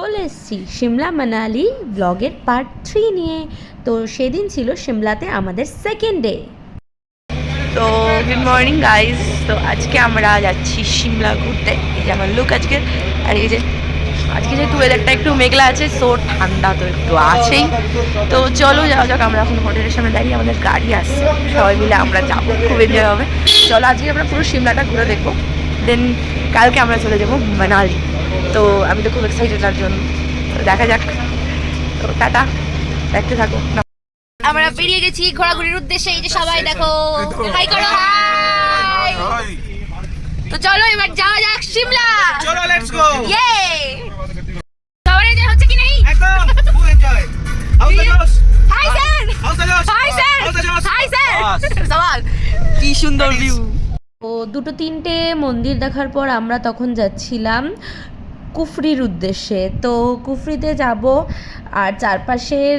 চলে এসেছি সিমলা মানালি ব্লগের পার্ট 3 নিয়ে। তো সেদিন ছিল সিমলাতে আমাদের সেকেন্ড ডে। তো গুড মর্নিং গাইজ। তো আজকে আমরা যাচ্ছি সিমলা ঘুরতে। এই যে আমার লুক আজকে, আর এই যে আজকে যেহেতু ওয়েদারটা একটু মেঘলা আছে, সো ঠান্ডা তো একটু আছেই। তো চলো যাওয়া যাক। আমরা এখন হোটেলের সামনে দাঁড়িয়ে, আমাদের গাড়ি আসছে, সবাই মিলে আমরা যাবো, খুব এনজয় হবে। চলো আজকে আমরা পুরো সিমলাটা ঘুরে দেখবো, দেন কালকে আমরা চলে যাবো মানালি। তো আমি তো খুব এক্সাইটেড তার জন্য, তো দেখা যাক। তো টাটা, দেখতে থাকো। আমরা বেরিয়ে গেছি ঘোরাঘুরির উদ্দেশ্যে। এই যে সবাই দেখো, হাই করো, হাই। তো চলো এবার যাওয়া যাক সিমলা। চলো লেটস গো। ইয়ে সবার এনজয় হচ্ছে কি নেই? একদম ফুল এনজয়। হাউ দ্য জোস? হাই স্যার, হাউ দ্য জোস? হাই স্যার, হাউ দ্য জোস? Hi sir. সওয়াল কি সুন্দর ভিউ। তো দুটো তিনটে মন্দির দেখার পর আমরা তখন যাচ্ছিলাম কুফরির উদ্দেশ্যে। তো কুফরিতে যাব, আর চারপাশের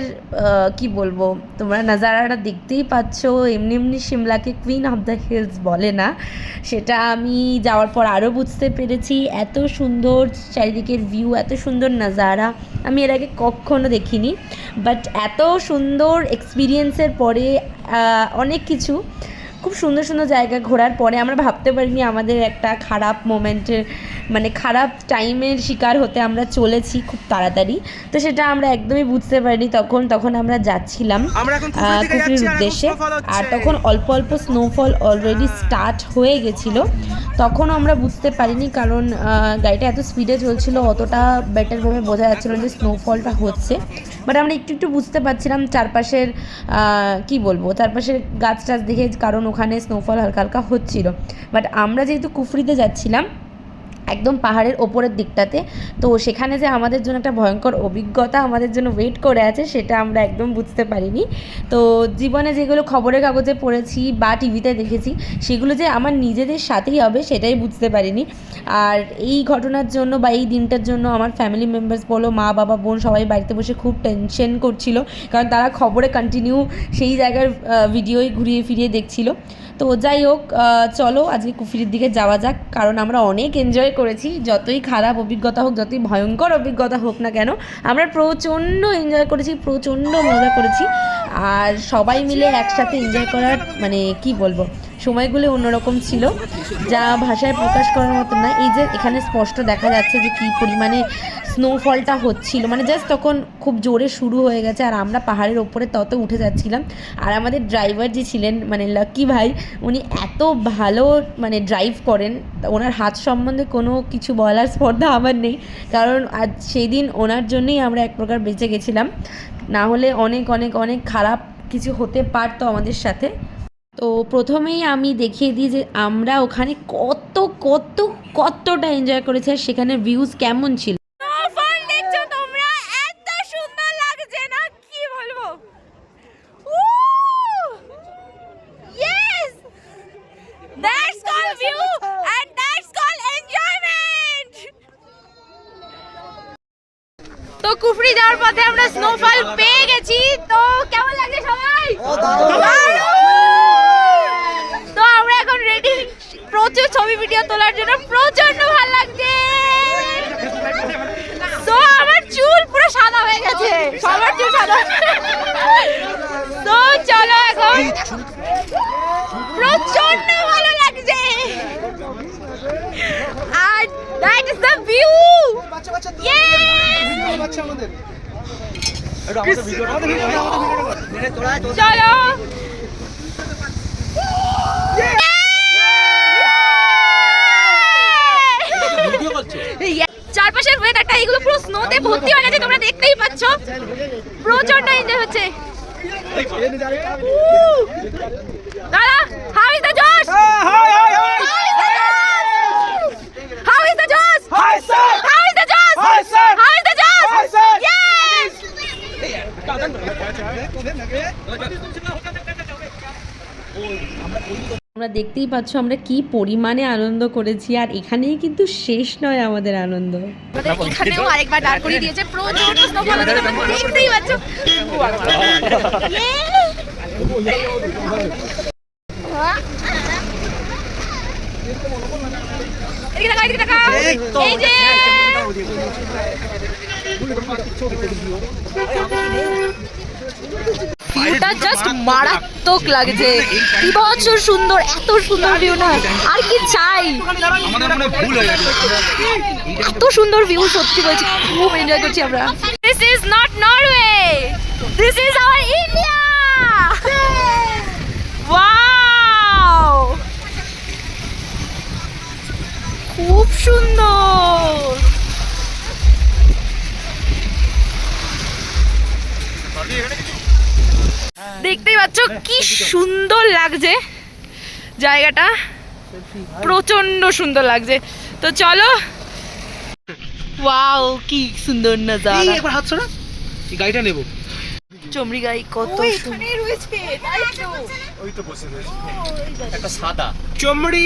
কি বলবো, তোমরা নাজারাটা দেখতেই পাচ্ছ। এমনি এমনি সিমলাকে কুইন অফ দ্য হিলস বলে না, সেটা আমি যাওয়ার পর আরও বুঝতে পেরেছি। এত সুন্দর চারিদিকের ভিউ, এত সুন্দর নাজারা আমি এর আগে কখনো দেখিনি। বাট এত সুন্দর এক্সপিরিয়েন্সের পরে অনেক কিছু খুব সুন্দর সুন্দর জায়গা ঘোরার পরে আমরা ভাবতে পারিনি আমাদের একটা খারাপ মোমেন্টের, মানে খারাপ টাইমের শিকার হতে আমরা চলেছি খুব তাড়াতাড়ি। তো সেটা আমরা একদমই বুঝতে পারিনি তখন আমরা যাচ্ছিলাম কুফরির উদ্দেশ্যে। আর তখন অল্প অল্প স্নোফল অলরেডি স্টার্ট হয়ে গেছিলো। তখন আমরা বুঝতে পারিনি, কারণ গাড়িটা এত স্পিডে চলছিল, অতটা বেটারভাবে বোঝা যাচ্ছিলো যে স্নোফলটা হচ্ছে। বাট আমরা একটু একটু বুঝতে পারছিলাম চারপাশের কি বলবো, চারপাশের গাছ টাছ দেখে, কারণ ওখানে স্নোফল হালকা হালকা হচ্ছিল। বাট আমরা যেহেতু কুফরিতে যাচ্ছিলাম একদম পাহাড়ের ওপরের দিকটাতে, তো সেখানে যে আমাদের জন্য একটা ভয়ঙ্কর অভিজ্ঞতা আমাদের জন্য ওয়েট করে আছে সেটা আমরা একদম বুঝতে পারিনি। তো জীবনে যেগুলো খবরের কাগজে পড়েছি বা টিভিতে দেখেছি, সেগুলো যে আমার নিজেদের সাথেই হবে সেটাই বুঝতে পারিনি। আর এই ঘটনার জন্য বা এই দিনটার জন্য আমার ফ্যামিলি মেম্বার্স বলো, মা বাবা বোন, সবাই বাড়িতে বসে খুব টেনশন করছিল, কারণ তারা খবরে কন্টিনিউ সেই জায়গার ভিডিওই ঘুরিয়ে ফিরিয়ে দেখছিল। তো যাই হোক, চলো আজকে কুফরির দিকে যাওয়া যাক, কারণ আমরা অনেক এনজয় করেছি। যতই খারাপ অভিজ্ঞতা হোক, যতই ভয়ঙ্কর অভিজ্ঞতা হোক না কেন, আমরা প্রচণ্ড এনজয় করেছি, প্রচণ্ড মজা করেছি। আর সবাই মিলে একসাথে এনজয় করার মানে কি বলবো, সময়গুলো অন্যরকম ছিল, যা ভাষায় প্রকাশ করার মতো না। এই যে এখানে স্পষ্ট দেখা যাচ্ছে যে কী পরিমাণে স্নোফলটা হচ্ছিল, মানে জাস্ট তখন খুব জোরে শুরু হয়ে গেছে, আর আমরা পাহাড়ের ওপরে তত উঠে যাচ্ছিলাম। আর আমাদের ড্রাইভার যে ছিলেন, মানে লাকি ভাই, উনি এত ভালো মানে ড্রাইভ করেন, ওনার হাত সম্বন্ধে কোনো কিছু বলার স্পর্ধা আমার নেই, কারণ আজ সেই দিন ওনার জন্যই আমরা এক প্রকার বেঁচে গেছিলাম, না হলে অনেক অনেক অনেক খারাপ কিছু হতে পারতো আমাদের সাথে। তো প্রথমেই আমি দেখিয়ে দিই যে আমরা ওখানে কতটা এনজয় করেছি, আর সেখানে ভিউজ কেমন ছিল। দেখছো তোমরা, এত সুন্দর লাগছে না, কি বলবো। Yes, that's called view and that's called enjoyment. তো কুফরি যাওয়ার পথে আমরা স্নোফল পেয়ে গেছি। তো কেমন লাগছে সবাই? তো আমরা এখন রেডি প্রচুর ছবি ভিডিও তোলার জন্য, প্রচন্ড ভালো লাগছে। তো আমার চুল পুরো সাদা হয়ে গেছে, সবার চুল সাদা। তো চলো এখন, প্রচন্ড ভালো লাগছে। আর that is the view. চলো চারপাশের ওয়েদারটা, এগুলো পুরো স্নোতে ভর্তি হয়ে গেছে, তোমরা দেখতেই পাচ্ছ। প্রচন্ড এনজয় হচ্ছে। দাদা, how is the Josh? How is the Josh? How is the Josh? How is the Josh? Yes! তোমরা দেখতেই পাচ্ছ আমরা কি পরিমাণে আনন্দ করেছি, আর এখানেই কিন্তু শেষ নয় আমাদের আনন্দ। এখানেও আরেকবার দাঁড় করিয়ে দিয়েছে, প্রচন্ড স্নোফল হচ্ছে, তোমরা দেখতেই পাচ্ছ। এই যে ভিউটা জাস্ট মারাত্মক লাগছে, বিভৎস সুন্দর, এত সুন্দর ভিউ না আর কি চাই। এত সুন্দর ভিউ, সত্যি বলছি খুব এনজয় করছি আমরা। This is not Norway, this is our India. Wow, খুব সুন্দর। দেখতেই পাচ্ছ কি সুন্দর লাগছে জায়গাটা, প্রচন্ড সুন্দর লাগছে। তো চলো, ওয়াও কি সুন্দর নজারা। একবার হাত ছড়া, এই গাড়িটা নেব। চমড়ি গাই কত সুন্দর রয়েছে, ওই তো বসে রয়েছে একটা সাদা চমড়ি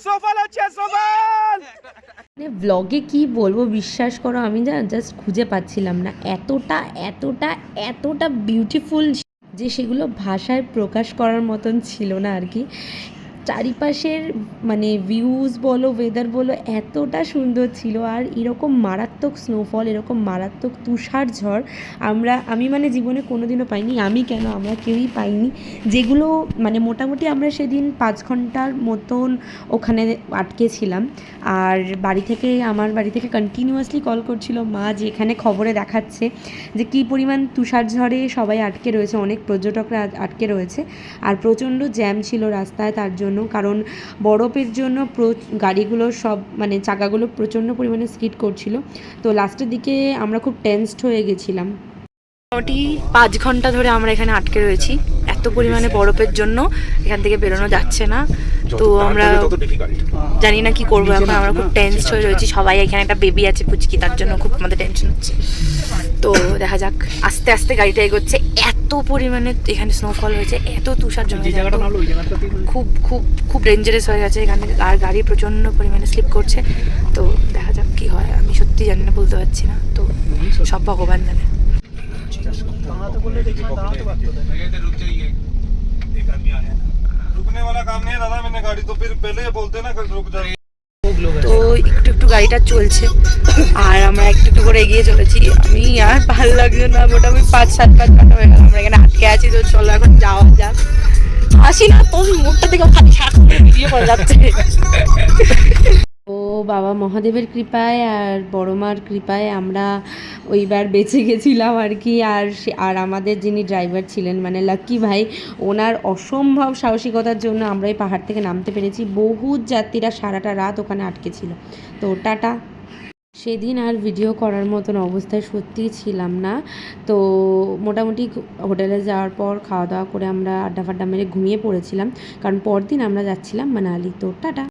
সফল হচ্ছে, সফল। মানে ব্লগে কি বলবো, বিশ্বাস করো আমি জাস্ট খুঁজে পাচ্ছিলাম না, এতটা এতটা এতটা বিউটিফুল যে সেগুলো ভাষায় প্রকাশ করার মতন ছিল না আর কি। চারিপাশের মানে ভিউজ বলো, ওয়েদার বলো, এতটা সুন্দর ছিল। আর এরকম মারাত্মক স্নোফল, এরকম মারাত্মক তুষার ঝড় আমি মানে জীবনে কোনোদিনও পাইনি, আমি কেন আমরা কেউই পাইনি। যেগুলো মানে মোটামুটি আমরা সেদিন 5 ঘন্টার মতন ওখানে আটকে ছিলাম। আর আমার বাড়ি থেকে কন্টিনিউয়াসলি কল করছিল মা, যে এখানে খবরে দেখাচ্ছে যে কী পরিমাণ তুষার ঝড়ে সবাই আটকে রয়েছে, অনেক পর্যটকরা আটকে রয়েছে। আর প্রচণ্ড জ্যাম ছিল রাস্তায় তার জন্য, কারণ বরফের জন্য গাড়িগুলো সব মানে চাকাগুলো প্রচণ্ড পরিমাণে স্কিড করছিল। তো লাস্টের দিকে আমরা খুব টেনসড হয়ে গেছিলাম। মোটামুটি 5 ঘন্টা ধরে আমরা এখানে আটকে রয়েছি, এত পরিমাণে বরফের জন্য এখান থেকে বেরোনো যাচ্ছে না। তো আমরা জানি না কি করবো এখন, আমরা খুব টেনসড হয়ে রয়েছি সবাই। এখানে একটা বেবি আছে পুচকি, তার জন্য খুব আমাদের টেনশন হচ্ছে। তো দেখা যাক, আস্তে আস্তে গাড়িটা এগোচ্ছে। এত পরিমাণে এখানে স্নোফল হয়েছে, এত তুষার জমে, খুব খুব খুব ডেঞ্জারাস হয়ে গেছে এখানে। আর গাড়ি প্রচণ্ড পরিমাণে স্লিপ করছে। তো দেখা যাক কি হয়, আমি সত্যি জানি না, বলতে পারছি না। তো সব ভগবান জানে। रुकने वाला काम नहीं है दादा, मैंने गाड़ी तो फिर पहले ही बोलते ना रुक जाओ। তো একটু একটু গাড়িটা চলছে আর আমরা একটু একটু করে এগিয়ে চলেছি। আমি আর ভালো লাগছে না, মোটামুটি 5-7 ঘন্টা হয়ে গেল আমরা এখানে আটকে আছি। তো চলো এখন যাওয়া যাক। আসি না তোর মুখটা থেকে খালি সারাক্ষণ ভিডিও করে যাচ্ছে। ও বাবা মহাদেবের কৃপায় আর বড় মার কৃপায় আমরা ওইবার বেঁচে গেছিলাম আর কি। আর আমাদের যিনি ড্রাইভার ছিলেন মানে লাকি ভাই, ওনার অসম্ভব সাহসিকতার জন্য আমরা এই পাহাড় থেকে নামতে পেরেছি। বহু যাত্রীরা সারাটা রাত ওখানে আটকে ছিল। তো টাটা। সেদিন আর ভিডিও করার মতন অবস্থায় সত্যিই ছিলাম না। তো মোটামুটি হোটেলে যাওয়ার পর খাওয়া দাওয়া করে আমরা আড্ডা ফাড্ডা মেরে ঘুমিয়ে পড়েছিলাম, কারণ পরদিন আমরা যাচ্ছিলাম মানালি। তো টাটা।